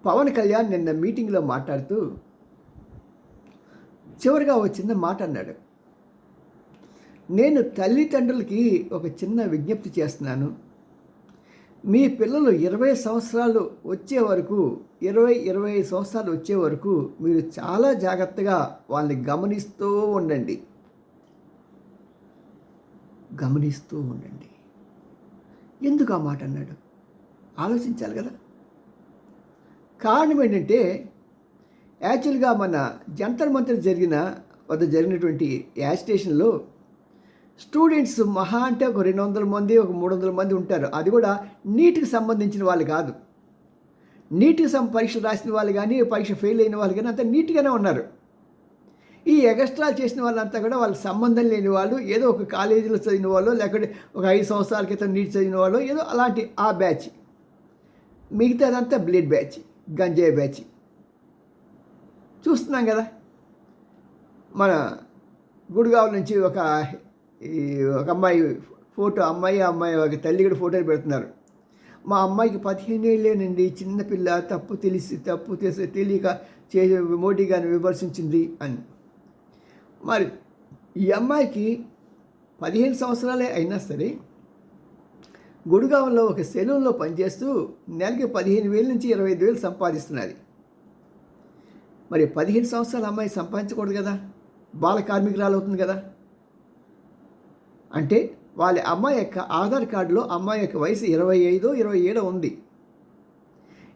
పవన్ కళ్యాణ్ నిన్న మీటింగ్లో మాట్లాడుతూ చివరిగా ఒక చిన్న మాట అన్నాడు. నేను తల్లిదండ్రులకి ఒక చిన్న విజ్ఞప్తి చేస్తున్నాను. మీ పిల్లలు 20 సంవత్సరాలు వచ్చే వరకు 25 సంవత్సరాలు వచ్చే వరకు మీరు చాలా జాగ్రత్తగా వాళ్ళని గమనిస్తూ ఉండండి. ఎందుకు ఆ మాట అన్నాడు? ఆలోచించాలి కదా. కారణం ఏంటంటే యాక్చువల్గా మన జంతర్ మంతర్ జరిగినటువంటి యాజిటేషన్లో స్టూడెంట్స్ మహా అంటే ఒక 200 మంది, ఒక 300 మంది ఉంటారు. అది కూడా నీట్కి సంబంధించిన వాళ్ళు కాదు. నీట్కి పరీక్షలు రాసిన వాళ్ళు కానీ, పరీక్ష ఫెయిల్ అయిన వాళ్ళు కానీ అంతా నీట్గానే ఉన్నారు. ఈ ఎగస్ట్రా చేసిన వాళ్ళంతా కూడా వాళ్ళకి సంబంధం లేని వాళ్ళు, ఏదో ఒక కాలేజీలో చదివిన వాళ్ళు, లేకపోతే ఒక 5 సంవత్సరాల క్రితం నీట్ చదివిన వాళ్ళు, ఏదో అలాంటి ఆ బ్యాచ్. మిగతాదంతా బ్లేడ్ బ్యాచ్, గంజాయి బ్యాచ్. చూస్తున్నాం కదా. మన గుడిగావ్ నుంచి ఒక అమ్మాయి అమ్మాయి ఒక తల్లి కూడా ఫోటోలు పెడుతున్నారు. మా అమ్మాయికి 15 ఏళ్ళేనండి, చిన్నపిల్ల, తప్పు తెలియక మోడీ గారిని విమర్శించింది అని. మరి ఈ అమ్మాయికి 15 సంవత్సరాలే అయినా సరే గుడిగావ్లో ఒక సెలూన్లో పనిచేస్తూ నెలకి 15,000 నుంచి 25,000 సంపాదిస్తున్నది. మరి 15 సంవత్సరాల అమ్మాయి సంపాదించకూడదు కదా, బాల కార్మికురాలు అవుతుంది కదా. అంటే వాళ్ళ అమ్మాయి యొక్క ఆధార్ కార్డులో అమ్మాయి యొక్క వయసు 25, 27 ఉంది.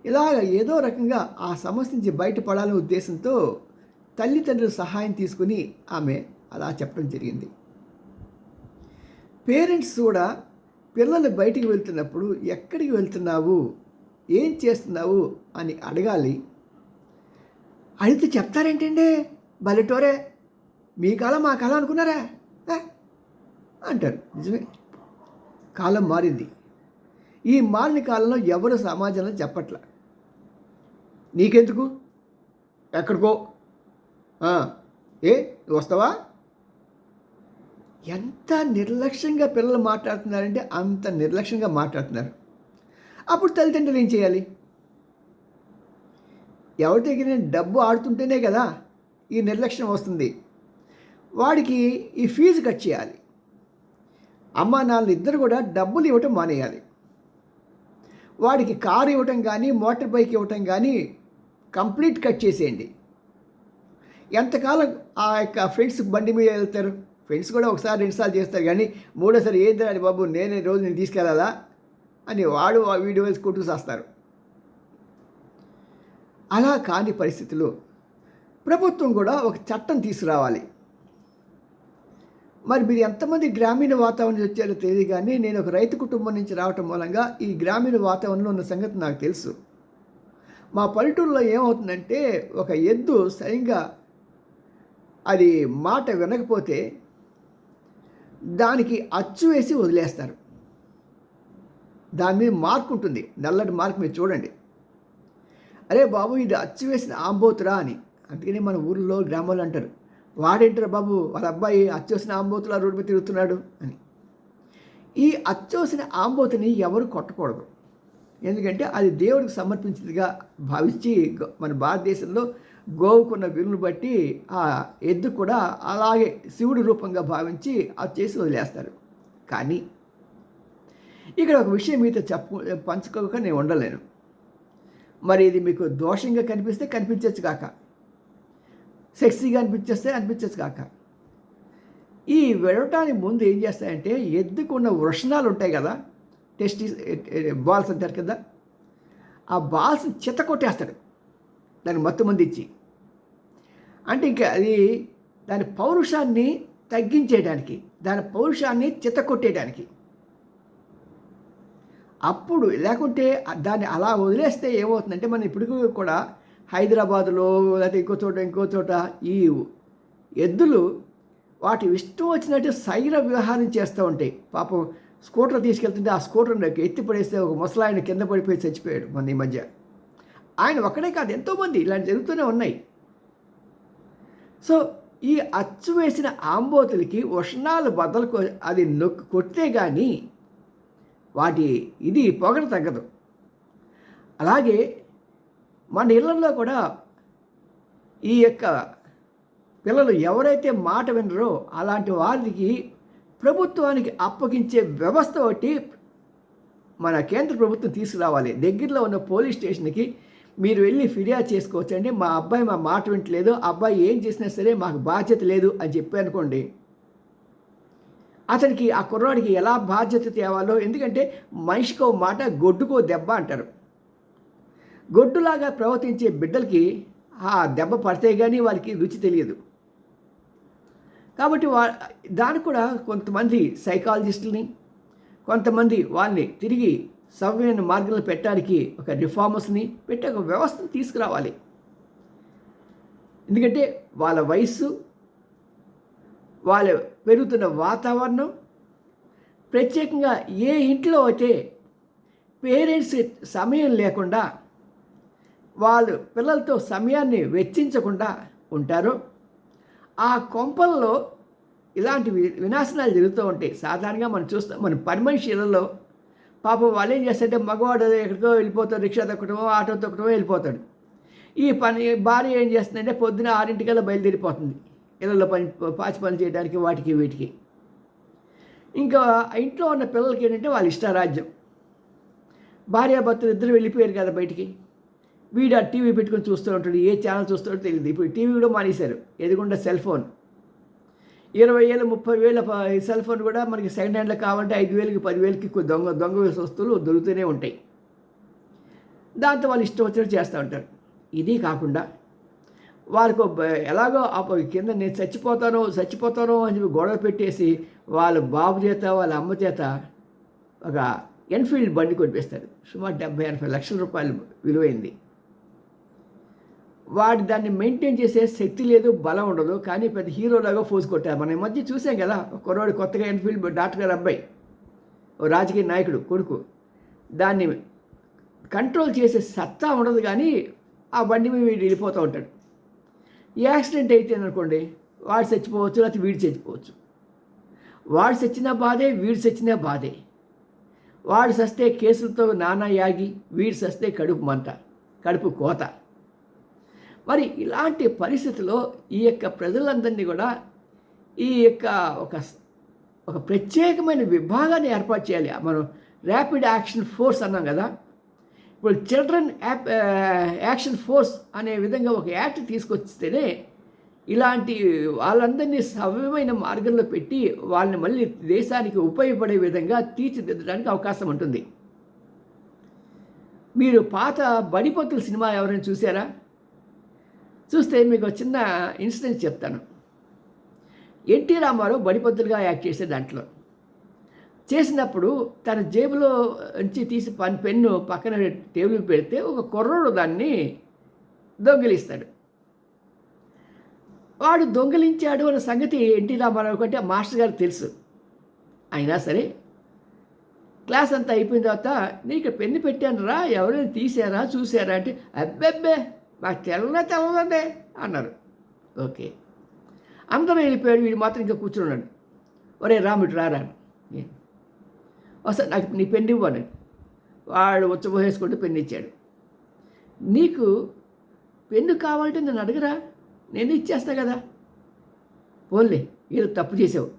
ఇలాగ ఏదో రకంగా ఆ సమస్య నుంచి బయటపడాలనే ఉద్దేశంతో తల్లిదండ్రుల సహాయం తీసుకుని ఆమె అలా చెప్పడం జరిగింది. పేరెంట్స్ కూడా పిల్లలు బయటికి వెళ్తున్నప్పుడు ఎక్కడికి వెళ్తున్నావు, ఏం చేస్తున్నావు అని అడగాలి. అడిగితే చెప్తారేంటండి, బలెటోరే, మీ కాలం మా కాలం అనుకున్నారా అంటారు. నిజమే, కాలం మారింది. ఈ మారిన కాలంలో ఎవరు సమాజంలో చెప్పట్ల. నీకెందుకు, ఎక్కడికో, నువ్వు వస్తావా? ఎంత నిర్లక్ష్యంగా పిల్లలు మాట్లాడుతున్నారంటే అంత నిర్లక్ష్యంగా మాట్లాడుతున్నారు. అప్పుడు తల్లిదండ్రులు ఏం చేయాలి? ఎవరి దగ్గర డబ్బు ఆడుతుంటేనే కదా ఈ నిర్లక్ష్యం వస్తుంది. వాడికి ఈ ఫీజు కట్ చేయాలి. అమ్మా నాన్నలు ఇద్దరు కూడా డబ్బులు ఇవ్వటం మానేయాలి. వాడికి కారు ఇవ్వటం కానీ, మోటార్ బైక్ ఇవ్వటం కానీ కంప్లీట్ కట్ చేసేయండి. ఎంతకాలం ఆ యొక్క ఫ్రెండ్స్ బండి మీద వెళ్తారు? ఫ్రెండ్స్ కూడా ఒకసారి 2 సార్లు చేస్తారు, కానీ మూడోసారి ఏంటంటే బాబు నేనే రోజు నేను తీసుకెళ్ళాలా అని వాడు ఆ వీడియో వేసుకుంటూ చేస్తారు. అలా కాని పరిస్థితుల్లో ప్రభుత్వం కూడా ఒక చట్టం తీసుకురావాలి. మరి మీరు ఎంతమంది గ్రామీణ వాతావరణం వచ్చారో తెలియదు, కానీ నేను ఒక రైతు కుటుంబం నుంచి రావటం మూలంగా ఈ గ్రామీణ వాతావరణంలో ఉన్న సంగతి నాకు తెలుసు. మా పల్లెటూరులో ఏమవుతుందంటే ఒక ఎద్దు సరిగ్గా అది మాట వినకపోతే దానికి అచ్చు వేసి వదిలేస్తారు. దాని మీద మార్క్ ఉంటుంది, నల్లటి మార్క్ మీరు చూడండి. అరే బాబు ఇది అచ్చు వేసిన ఆంబోతురా అని. అందుకని మన ఊళ్ళో గ్రామాల్లో అంటారు, వాడేంటారు బాబు వాళ్ళ అబ్బాయి అచ్చోసిన ఆంబోతులా రోడ్డు మీద తిరుగుతున్నాడు అని. ఈ అచ్చోసిన ఆంబోతుని ఎవరు కొట్టకూడదు, ఎందుకంటే అది దేవుడికి సమర్పించిందిగా భావించి మన భారతదేశంలో గోవుకున్న విలువను బట్టి ఆ ఎద్దు కూడా అలాగే శివుడి రూపంగా భావించి అది చేసి వదిలేస్తారు. కానీ ఇక్కడ ఒక విషయం మీతో పంచుకోక నేను ఉండలేను. మరి ఇది మీకు దోషంగా కనిపిస్తే కనిపించవచ్చు కాక, సెక్సీగా అనిపించచ్చు కాక, ఈ వెళ్ళటానికి ముందు ఏం చేస్తాయంటే ఎద్దుకున్న వృషణాలు ఉంటాయి కదా, బాల్స్ అంటారు కదా, ఆ బాల్స్ని చిత్త కొట్టేస్తాడు దానికి మత్తు మంది ఇచ్చి. అంటే ఇంకా అది దాని పౌరుషాన్ని తగ్గించేయడానికి, దాని పౌరుషాన్ని చిత్త కొట్టేయడానికి. అప్పుడు లేకుంటే దాన్ని అలా వదిలేస్తే ఏమవుతుందంటే మనం ఇప్పటికీ కూడా హైదరాబాదులో లేకపోతే ఇంకో చోట ఈ ఎద్దులు వాటి ఇష్టం వచ్చినట్టు శైర వ్యవహారం చేస్తూ ఉంటాయి. పాపం స్కూటర్ తీసుకెళ్తుంటే ఆ స్కూటర్ ఎత్తి పడేస్తే ఒక ముసలాయన కింద పడిపోయి చచ్చిపోయాడు మన ఈ మధ్య. ఆయన ఒక్కడే కాదు, ఎంతోమంది ఇలాంటి జరుగుతూనే ఉన్నాయి. సో ఈ అచ్చు వేసిన ఆంబోతులకి ఉష్ణాలు బద్దలు అది కొడితే కానీ వాటి ఇది పొగడ తగ్గదు. అలాగే మన ఇళ్లలో కూడా ఈ యొక్క పిల్లలు ఎవరైతే మాట వినరో అలాంటి వారికి ప్రభుత్వానికి అప్పగించే వ్యవస్థ ఒకటి మన కేంద్ర ప్రభుత్వం తీసుకురావాలి. దగ్గరలో ఉన్న పోలీస్ స్టేషన్కి మీరు వెళ్ళి ఫిర్యాదు చేసుకోవచ్చండి. మా అబ్బాయి మా మాట వింటలేదు, అబ్బాయి ఏం చేసినా సరే మాకు బాధ్యత లేదు అని చెప్పారనుకోండి, అతనికి ఆ కుర్రాడికి ఎలా బాధ్యత తేవాలో. ఎందుకంటే మనిషికో మాట గొడ్డుకో దెబ్బ అంటారు. గొడ్డులాగా ప్రవర్తించే బిడ్డలకి ఆ దెబ్బ పడితే కానీ వాళ్ళకి రుచి తెలియదు. కాబట్టి దానికి కూడా కొంతమంది సైకాలజిస్టులని, కొంతమంది వాళ్ళని తిరిగి సవ్యమైన మార్గంలో పెట్టడానికి ఒక రిఫార్మర్స్ని పెట్టి ఒక వ్యవస్థను తీసుకురావాలి. ఎందుకంటే వాళ్ళ వయస్సు, వాళ్ళ పెరుగుతున్న వాతావరణం, ప్రత్యేకంగా ఏ ఇంట్లో అయితే పేరెంట్స్ సమయం లేకుండా వాళ్ళు పిల్లలతో సమయాన్ని వెచ్చించకుండా ఉంటారో ఆ కొంపల్లో ఇలాంటి వినాశనాలు జరుగుతూ ఉంటాయి. సాధారణంగా మనం చూస్తాం, మన పని మనిషి ఇళ్ళలో పాపం వాళ్ళు ఏం చేస్తారంటే మగవాడు ఎక్కడికో వెళ్ళిపోతాడు, రిక్షా తొక్కడమో ఆటో తొక్కడమో వెళ్ళిపోతాడు. ఈ భార్య ఏం చేస్తుందంటే పొద్దున 6 బయలుదేరిపోతుంది ఇళ్ళలో పాచి పని చేయడానికి, వాటికి వీటికి. ఇంకా ఇంట్లో ఉన్న పిల్లలకి ఏంటంటే వాళ్ళ ఇష్టారాజ్యం. భార్యాభర్తలు ఇద్దరు వెళ్ళిపోయారు కదా బయటికి, వీడు ఆ టీవీ పెట్టుకొని చూస్తూ ఉంటాడు, ఏ ఛానల్ చూస్తాడో తెలియదు. ఇప్పుడు టీవీ కూడా మానేశారు, ఎదుగుండా సెల్ ఫోన్. 20,000 30,000 సెల్ ఫోన్ కూడా మనకి సెకండ్ హ్యాండ్లో కావాలంటే 5,000కి 10,000కి దొంగ వస్తువులు దొరుకుతూనే ఉంటాయి. దాంతో వాళ్ళు ఇష్టం వచ్చినట్టు చేస్తూ ఉంటారు. ఇది కాకుండా వాళ్ళకు ఎలాగో కింద నేను చచ్చిపోతాను అని చెప్పి గొడవ పెట్టేసి వాళ్ళ బాబు చేత వాళ్ళ అమ్మ చేత ఒక ఎన్ఫీల్డ్ బండి కొనిపిస్తాడు. సుమారు 70-80 లక్షల రూపాయలు విలువైంది. దాన్ని మెయింటైన్ చేసే శక్తి లేదు, బలం ఉండదు, కానీ పెద్ద హీరోలాగా ఫోజు కొట్టారు. మనం ఈ మధ్య చూసాం కదా, కుర్రాడు కొత్తగా ఎన్ఫీల్డ్ డాక్టర్ గారు అబ్బాయి, ఓ రాజకీయ నాయకుడు కొడుకు, దాన్ని కంట్రోల్ చేసే సత్తా ఉండదు, కానీ ఆ బండి మీద వీడు వెళ్ళిపోతూ ఉంటాడు. యాక్సిడెంట్ అయితే అనుకోండి, వాడు చచ్చిపోవచ్చు, లేకపోతే వీడు చచ్చిపోవచ్చు. వాడు చచ్చినా బాధే, వీడు చచ్చినా బాధే. వాడు సస్తే కేసులతో నానా యాగి, వీడు సస్తే కడుపు మంట, కడుపు కోత. మరి ఇలాంటి పరిస్థితిలో ఈ యొక్క ప్రజలందరినీ కూడా ఈ యొక్క ఒక ప్రత్యేకమైన విభాగాన్ని ఏర్పాటు చేయాలి. మనం ర్యాపిడ్ యాక్షన్ ఫోర్స్ అన్నాం కదా, ఇప్పుడు చిల్డ్రన్ యాక్షన్ ఫోర్స్ అనే విధంగా ఒక యాక్ట్ తీసుకొస్తేనే ఇలాంటి వాళ్ళందరినీ సవ్యమైన మార్గంలో పెట్టి వాళ్ళని మళ్ళీ దేశానికి ఉపయోగపడే విధంగా తీర్చిదిద్దడానికి అవకాశం ఉంటుంది. మీరు పాత బడిపత్తుల సినిమా ఎవరైనా చూసారా? చూస్తే మీకు చిన్న ఇన్సిడెంట్ చెప్తాను. ఎన్టీ రామారావు బడిపత్తులుగా యాక్ట్ చేసే దాంట్లో చేసినప్పుడు తన జేబులో నుంచి తీసి పెన్ను పక్కన టేబుల్ పెడితే ఒక కుర్రోడు దాన్ని దొంగిలిస్తాడు. వాడు దొంగిలించాడు అనే సంగతి ఎన్టీ రామారావు కంటే మాస్టర్ గారికి తెలుసు. అయినా సరే క్లాస్ అంతా అయిపోయిన తర్వాత నీకు పెన్ను పెట్టాను రా, ఎవరైనా తీసారా చూసారా అంటే, అబ్బెబ్బే మాకు తెల్లదండి అన్నారు. ఓకే, అందరూ వెళ్ళిపోయాడు, వీడు మాత్రం ఇంకా కూర్చున్నాడు. ఒరే రాముడు రారా, వస్తా, నాకు నీ పెన్ను ఇవ్వను. వాడు ఉచ్చబోసేసుకుంటూ పెన్ను ఇచ్చాడు. నీకు పెన్ను కావాలంటే నన్ను అడగరా, నేను ఇచ్చేస్తా కదా. పోన్లే, ఏదో తప్పు చేసావు,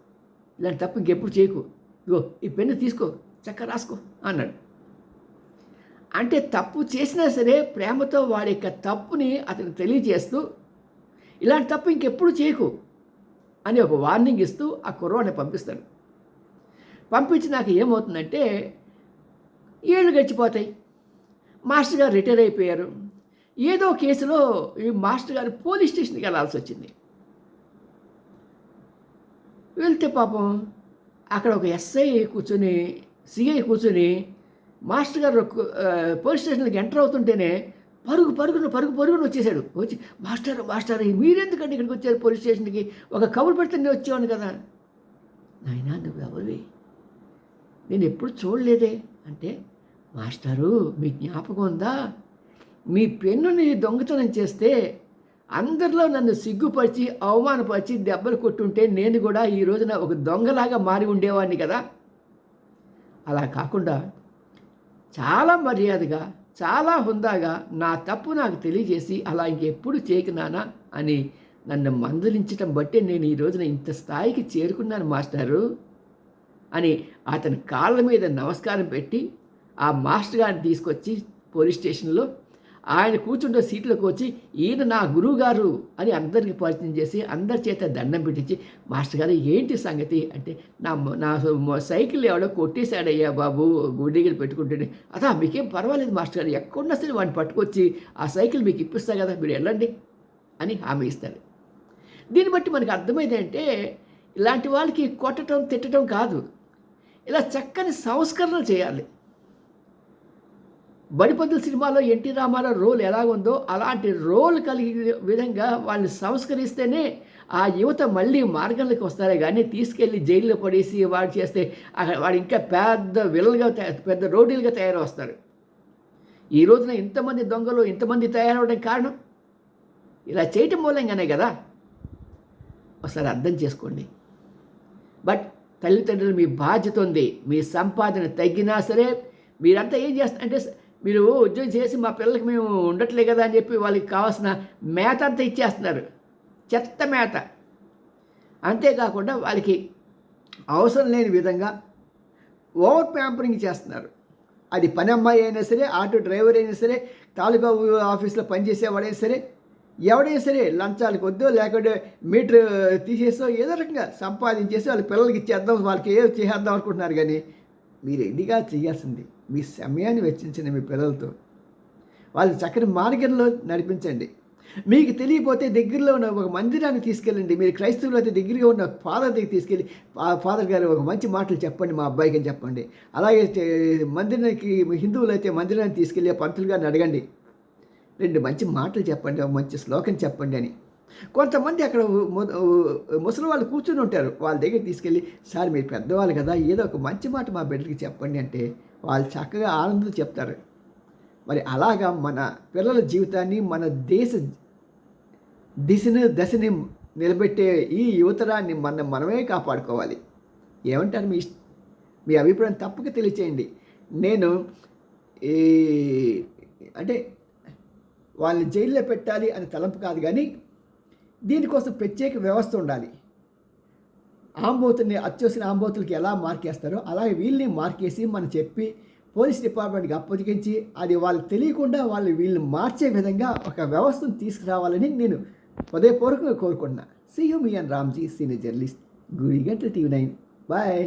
ఇలాంటి తప్పు ఇంకెప్పుడు చేయకు, ఇగో ఈ పెన్ను తీసుకో, చక్కగా రాసుకో అన్నాడు. అంటే తప్పు చేసినా సరే ప్రేమతో వాడి యొక్క తప్పుని అతనికి తెలియజేస్తూ ఇలాంటి తప్పు ఇంకెప్పుడు చేయకు అని ఒక వార్నింగ్ ఇస్తూ ఆ కుర్రాడిని పంపిస్తాడు. పంపించి నాకు ఏమవుతుందంటే ఏళ్ళు గడిచిపోతాయి, మాస్టర్ గారు రిటైర్ అయిపోయారు. ఏదో కేసులో ఈ మాస్టర్ గారు పోలీస్ స్టేషన్కి వెళ్ళాల్సి వచ్చింది. వెళ్తే పాపం అక్కడ ఒక ఎస్ఐ కూర్చొని, సిఐ కూర్చొని, మాస్టర్ గారు పోలీస్ స్టేషన్కి ఎంటర్ అవుతుంటేనే పరుగును వచ్చేసాడు. వచ్చి మాస్టర్ మీరెందుకంటే ఇక్కడికి వచ్చారు పోలీస్ స్టేషన్కి, ఒక కబురు పెడితే నేను వచ్చేవాను కదా. నాయనా నువ్వు ఎవరివి, నేను ఎప్పుడు చూడలేదే అంటే, మాస్టారు మీ జ్ఞాపకం ఉందా, మీ పెన్నుని దొంగతనం చేస్తే అందరిలో నన్ను సిగ్గుపరిచి అవమానపరిచి దెబ్బలు కొట్టుంటే నేను కూడా ఈ రోజున ఒక దొంగలాగా మారి ఉండేవాడిని కదా. అలా కాకుండా చాలా మర్యాదగా చాలా హుందాగా నా తప్పు నాకు తెలియజేసి అలా ఇంకెప్పుడు చేయకు నాన్న అని నన్ను మందలించటం బట్టే నేను ఈ రోజున ఇంత స్థాయికి చేరుకున్నాను మాస్టారు అని అతని కాళ్ళ మీద నమస్కారం పెట్టి ఆ మాస్టర్ గారిని తీసుకొచ్చి పోలీస్ స్టేషన్లో ఆయన కూర్చుంటే సీట్లోకి వచ్చి ఈయన నా గురువు గారు అని అందరికీ పరిచయం చేసి అందరి చేత దండం పెట్టించి మాస్టర్ గారు ఏంటి సంగతి అంటే నా నా సైకిల్ ఎవడో కొట్టేశాడయ్యా బాబు గుడిగిలు పెట్టుకుంటే అదా మీకేం పర్వాలేదు మాస్టర్ గారు ఎక్కడున్నా సరే వాడిని పట్టుకొచ్చి ఆ సైకిల్ మీకు ఇప్పిస్తా కదా మీరు వెళ్ళండి అని హామీ ఇస్తారు. దీన్ని బట్టి మనకు అర్థమైంది అంటే ఇలాంటి వాళ్ళకి కొట్టడం తిట్టడం కాదు, ఇలా చక్కని సంస్కరణలు చేయాలి. బడిపంతుల సినిమాలో ఎన్టీ రామారావు రోల్ ఎలాగుందో అలాంటి రోల్ కలిగే విధంగా వాళ్ళని సంస్కరిస్తేనే ఆ యువత మళ్ళీ మార్గంలోకి వస్తారే కానీ తీసుకెళ్ళి జైల్లో పడేసి వాడు చేస్తే వాడు ఇంకా పెద్ద విలలుగా పెద్ద రోడ్డులుగా తయారవుస్తారు. ఈ రోజున ఇంతమంది దొంగలు ఇంతమంది తయారవడానికి కారణం ఇలా చేయటం మూలంగానే కదా. ఒకసారి అర్థం చేసుకోండి. బట్ తల్లిదండ్రులు మీ బాధ్యత ఉంది. మీ సంపాదన తగ్గినా సరే మీరంతా ఏం చేస్తారంటే మీరు ఉద్యోగం చేసి మా పిల్లలకి మేము ఉండట్లే కదా అని చెప్పి వాళ్ళకి కావాల్సిన మేత అంతా ఇచ్చేస్తున్నారు, చెత్త మేత. అంతేకాకుండా వాళ్ళకి అవసరం లేని విధంగా ఓవర్ ప్యాంపరింగ్ చేస్తున్నారు. అది పని అమ్మాయి అయినా సరే, ఆటో డ్రైవర్ అయినా సరే, తాలూకా ఆఫీస్లో పనిచేసేవాడైనా సరే, ఎవడైనా సరే లంచాలకు వద్దో లేకపోతే మీటర్ తీసేసో ఏదో రకంగా సంపాదించేసి వాళ్ళ పిల్లలకి ఇచ్చేద్దాం, వాళ్ళకి ఏదో చేసేద్దాం అనుకుంటున్నారు. కానీ మీరు ఎన్నిగా చేయాల్సింది మీ సమయాన్ని వెచ్చించండి. మీ పిల్లలతో వాళ్ళు చక్కని మార్గంలో నడిపించండి. మీకు తెలియకపోతే దగ్గరలో ఉన్న ఒక మందిరాన్ని తీసుకెళ్ళండి. మీరు క్రైస్తవులు అయితే దగ్గరగా ఉన్న ఫాదర్ దగ్గర తీసుకెళ్ళి ఫాదర్ గారు ఒక మంచి మాటలు చెప్పండి మా అబ్బాయికి అని చెప్పండి. అలాగే మందిరానికి హిందువులు అయితే మందిరాన్ని తీసుకెళ్ళి పంతులు గారిని అడగండి, 2 మంచి మాటలు చెప్పండి, ఒక మంచి శ్లోకం చెప్పండి అని. కొంతమంది అక్కడ ముసలి వాళ్ళు కూర్చుని ఉంటారు, వాళ్ళ దగ్గర తీసుకెళ్ళి సార్ మీరు పెద్దవాళ్ళు కదా ఏదో ఒక మంచి మాట మా బిడ్డకి చెప్పండి అంటే వాళ్ళు చక్కగా ఆనందంతో చెప్తారు. మరి అలాగా మన పిల్లల జీవితాన్ని మన దశని నిలబెట్టే ఈ యువతరాన్ని మనమే కాపాడుకోవాలి. ఏమంటారు? మీ అభిప్రాయం తప్పక తెలియచేయండి. నేను అంటే వాళ్ళని జైల్లో పెట్టాలి అని తలంపు కాదు, కానీ దీనికోసం ప్రత్యేక వ్యవస్థ ఉండాలి. అత్యవసర ఆంబోతులకి ఎలా మార్కేస్తారో అలాగే వీళ్ళని మార్కేసి మనం చెప్పి పోలీస్ డిపార్ట్మెంట్కి అప్పగించి అది వాళ్ళకి తెలియకుండా వీళ్ళని మార్చే విధంగా ఒక వ్యవస్థను తీసుకురావాలని నేను హృదయపూర్వకంగా కోరుకుంటున్నా. See you me and Ramji, senior journalist, గుడిగంటల TV9. బాయ్.